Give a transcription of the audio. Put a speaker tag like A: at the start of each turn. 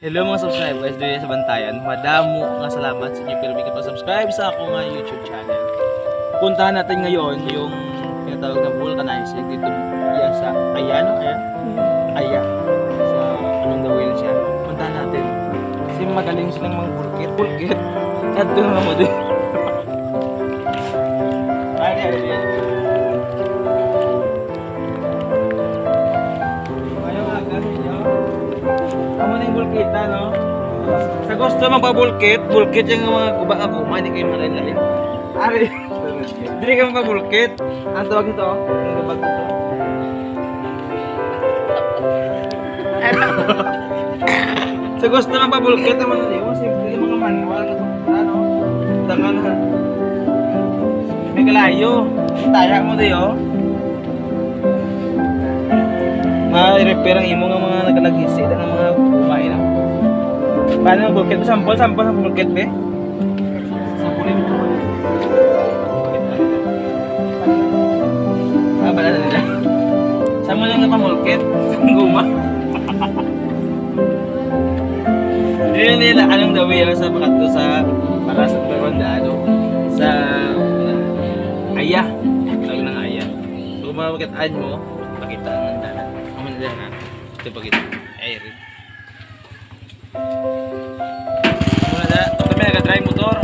A: Hello mga subscribers dito sa Bantayan. Madamo nga salamat sa inyo pero bigyan pa subscribe sa ako nga YouTube channel. Puntahan natin ngayon yung tinatawag na vulcanizing dito yan sa Aya, no? Aya. Sa anong gawin siya. Puntahan natin. Kasi magaling silang mga bulkit. At doon naman mo din. Ay. Amo na yung bulkita, no? Sa gusto magpabulkit, bulkit yung mga guba-guma, hindi kayo malalim. Ari, hindi ka magpabulkit. Ang tawag nito, yung gabag nito. Sa gusto magpabulkit, ang malalim, yung mga manual, ano, tangan na. May kalayo, tayak mo tayo. Ma-repair ang imo nga mga nagkalagisi ng mga kumain. Paano ang bulkit? Sample ang bulkit, be? Sampulin mo. Bala na nila. Saan mo lang nga pamulkit? Ang guma. Hindi nila anong dawi sa pakato sa para sa pagkakandaan sa Aya. Lalo ng Aya. So kung makitaan mo, pakita ang nandanan. Diyan na. Ito pa kita. Ayun. Muna na. Ito may nag-drive motor.